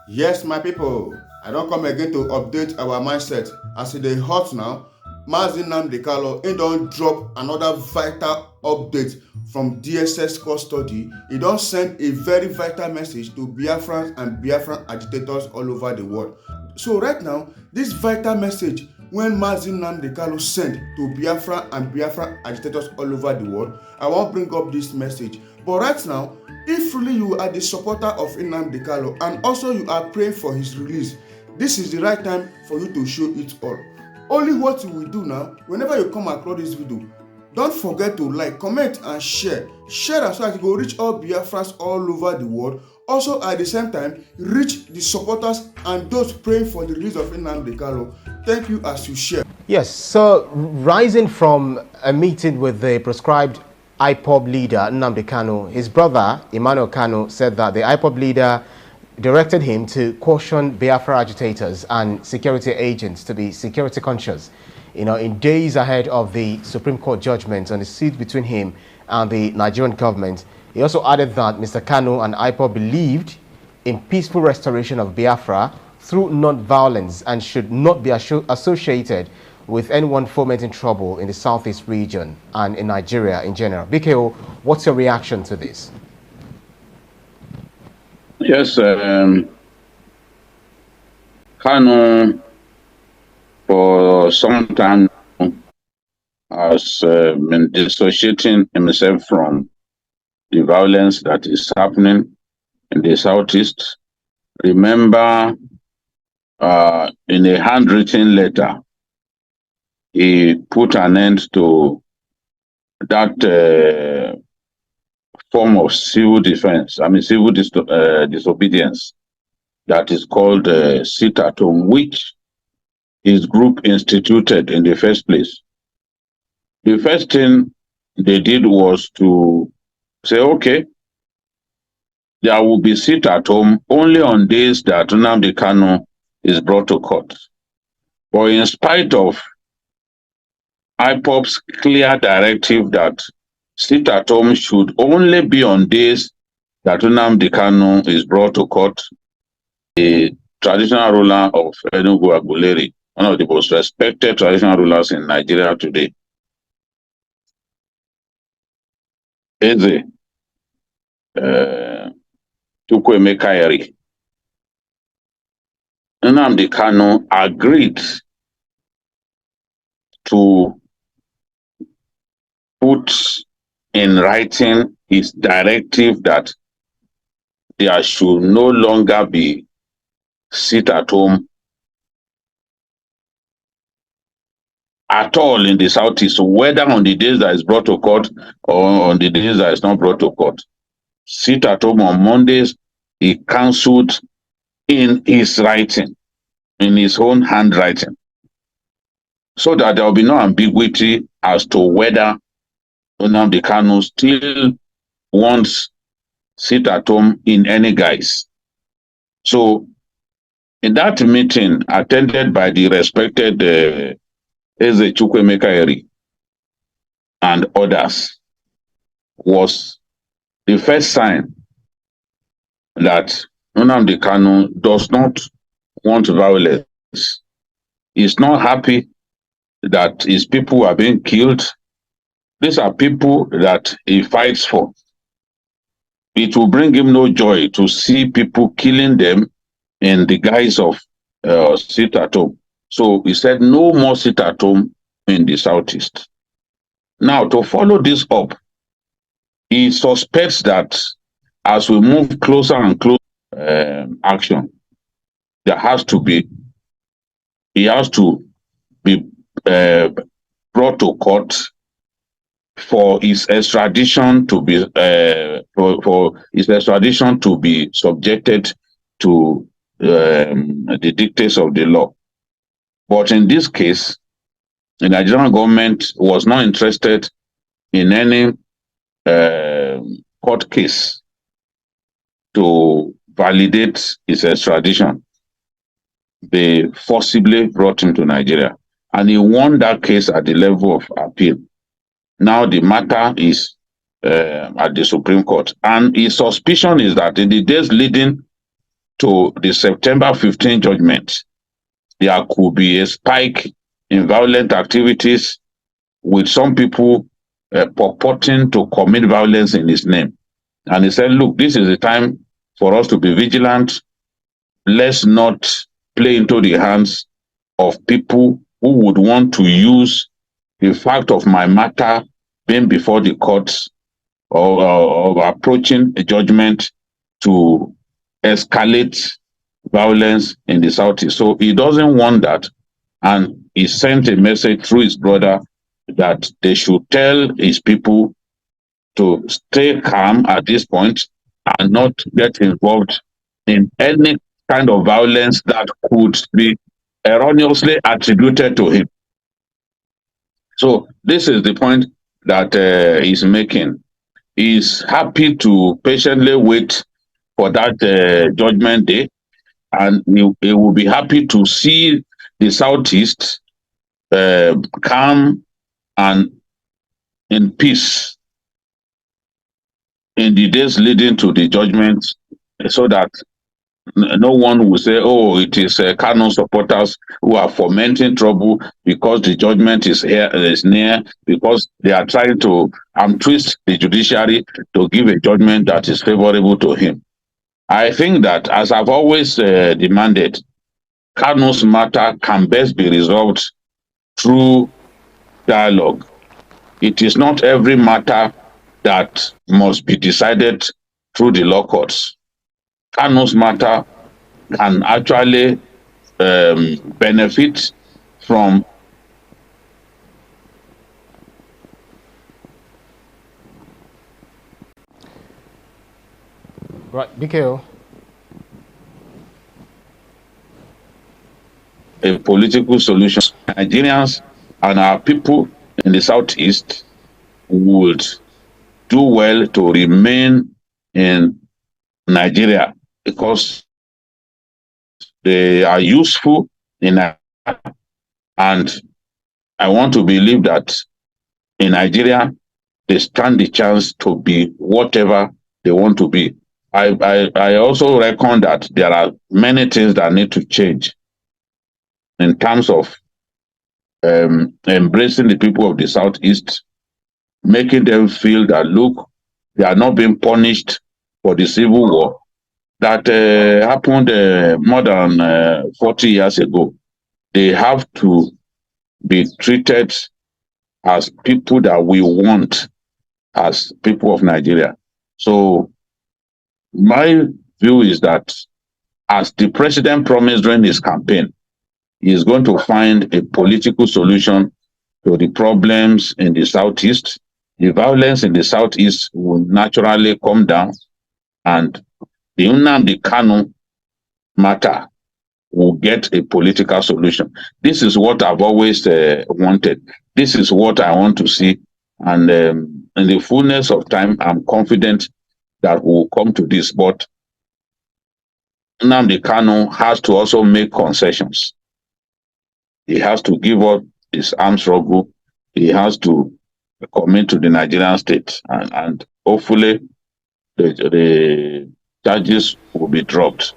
Yes, my people, I don't come again to update our mindset. As e dey hot now, Mazi Nnamdi Kanu don't drop another vital update from DSS custody. He don't send a very vital message to Biafran and Biafran agitators all over the world. So right now, this vital message when Mazi Nnamdi Kanu sent to Biafran and Biafran agitators all over the world, I wan bring up this message. But right now, if really you are the supporter of Nnamdi Kanu and also you are praying for his release, this is the right time for you to show it all. Only what you will do now, whenever you come across this video, don't forget to like, comment and share. Share am so that e go reach all Biafrans all over the world. Also at the same time, reach the supporters and those praying for the release of Nnamdi Kanu. Thank you as you share. Yes, so rising from a meeting with the proscribed IPOB leader Nnamdi Kanu, his brother Emmanuel Kanu said that the IPOB leader directed him to caution Biafra agitators and security agents to be security conscious, in days ahead of the Supreme Court judgment on the suit between him and the Nigerian government. He also added that Mr. Kanu and IPOB believed in peaceful restoration of Biafra through non-violence and should not be associated with anyone fomenting trouble in the southeast region and in Nigeria in general. BKO, what's your reaction to this? Yes, Kanu for some time has been dissociating himself from the violence that is happening in the southeast. Remember, in a handwritten letter, he put an end to that form of civil defense, civil disobedience that is called sit at home, which his group instituted in the first place. The first thing they did was to say, okay, there will be sit at home only on days that Nnamdi Kanu is brought to court. But in spite of IPOB's clear directive that sit at home should only be on days that Nnamdi Kanu is brought to court, the traditional ruler of Enugu Aguleri, one of the most respected traditional rulers in Nigeria today, Eze Chukwuemeka, Nnamdi Kanu agreed to put in writing his directive that there should no longer be sit at home at all in the southeast, whether on the days that is brought to court or on the days that is not brought to court. Sit at home on Mondays, he cancelled in his writing, in his own handwriting, so that there will be no ambiguity as to whether Nnamdi Kanu still wants sit at home in any guise. So in that meeting attended by the respected Eze Chukwuemeka and others was the first sign that Nnamdi Kanu does not want violence. He's not happy that his people are being killed. These are people that he fights for. It will bring him no joy to see people killing them in the guise of sit at home. So he said no more sit at home in the southeast. Now, to follow this up, he suspects that as we move closer and closer action, he has to be brought to court for his extradition to be subjected to the dictates of the law. But in this case, the Nigerian government was not interested in any court case to validate his extradition. They forcibly brought him to Nigeria, and he won that case at the level of appeal. Now the matter is at the Supreme Court, and his suspicion is that in the days leading to the September 15 judgment, there could be a spike in violent activities with some people purporting to commit violence in his name. And he said, look, this is the time for us to be vigilant. Let's not play into the hands of people who would want to use the fact of my matter being before the courts or approaching a judgment to escalate violence in the Southeast. So he doesn't want that. And he sent a message through his brother that they should tell his people to stay calm at this point and not get involved in any kind of violence that could be erroneously attributed to him. So this is the point that he's making. He's happy to patiently wait for that judgment day, and he will be happy to see the Southeast calm and in peace in the days leading to the judgment, so that no one will say, oh, it is Kanu supporters who are fomenting trouble because the judgment is near, because they are trying to twist the judiciary to give a judgment that is favorable to him. I think that, as I've always demanded, Kanu's matter can best be resolved through dialogue. It is not every matter that must be decided through the law courts. Kanu's matter can actually benefit from Right, BKO. a political solution. Nigerians and our people in the Southeast would do well to remain in Nigeria because they are useful in Nigeria, and I want to believe that in Nigeria they stand the chance to be whatever they want to be. I also reckon that there are many things that need to change in terms of embracing the people of the Southeast, making them feel that, look, they are not being punished for the civil war that happened more than 40 years ago. They have to be treated as people that we want as people of Nigeria. So my view is that, as the president promised during his campaign, he is going to find a political solution to the problems in the Southeast. The violence in the Southeast will naturally come down, and the Nnamdi Kanu matter will get a political solution. This is what I've always wanted. This is what I want to see. And in the fullness of time, I'm confident that we'll come to this. But Nnamdi Kanu has to also make concessions. He has to give up his armed struggle. He has to commit to the Nigerian state. And hopefully the charges will be dropped.